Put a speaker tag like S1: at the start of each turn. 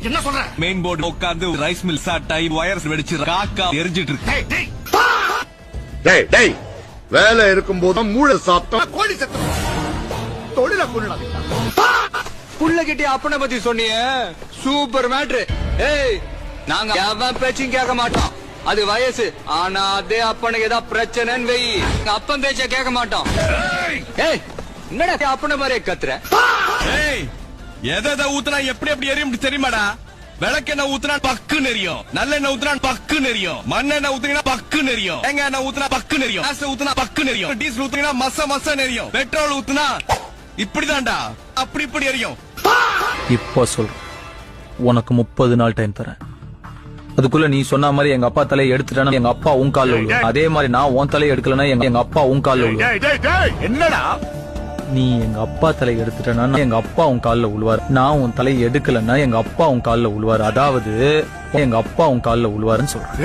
S1: என்ன சொல்ற?
S2: Main board உட்கார்ந்து ரைஸ் மில் சாட்டாய் வயர்ஸ் வெடிச்சு காக்கா எரிஞ்சிட்டு இருக்கு.
S3: டேய் வேலை இருக்கும் போது மூளை சாப்பிட்டோம்
S1: கோழி சத்தம் தொழில கொள்ளாதீங்க.
S4: புள்ள கிட்டே அப்பனை பத்தி சொன்னியே சூப்பர் மேட்ரு. ஏய் நாங்க எவன் பேச்சும் கேட்க மாட்டோம். அது வயசு. ஆனா அதே அப்பனுக்கு ஏதாவது பிரச்சனைன்னு வெயி அப்பன் பேச்ச கேட்க மாட்டோம். ஏய் என்னடா அப்பனை மாதிரி கத்துற?
S2: ஏய் எதை ஊத்துனா எப்படி எரியும் தெரியுமாடா? விளக்கெண்ணெய் ஊத்துனா பக்குன்னு எரியும், நல்லெண்ணெய் ஊத்துனா பக்குன்னு எரியும், மண்ணெண்ணெய் ஊத்துனீங்கன்னா பக்குன்னு எரியும், தேங்காய் எண்ணெய் ஊத்துனா பக்குன்னு எரியும், கேஸ் ஊத்துனா பக்குன்னு எரியும், டீசல் ஊத்துனீங்கன்னா மச எரியும், பெட்ரோல் ஊத்துனா இப்படிதான்டா அப்படி எரியும்.
S5: இப்போ சொல்ற உனக்கு 30 நாள் டைம் தரேன். அதுக்குள்ள நீ சொன்ன மாதிரி எங்க அப்பா தலையை எடுத்துட்டானா எங்க அப்பா உன் கால்ல விழுவார். அதே மாதிரி நான் உன் தலையை எடுக்கலன்னா எங்க அப்பா உன் கால்ல விழுவார்.
S1: என்னடா
S5: நீ எங்க அப்பா தலையை எடுத்துட்டனா எங்க அப்பா உன் கால்ல விழுவார். நான் உன் தலையை எடுக்கலன்னா எங்க அப்பா உன் கால்ல விழுவார். அதாவது எங்க அப்பா உன் கால்ல விழுவாருன்னு சொல்றேன்.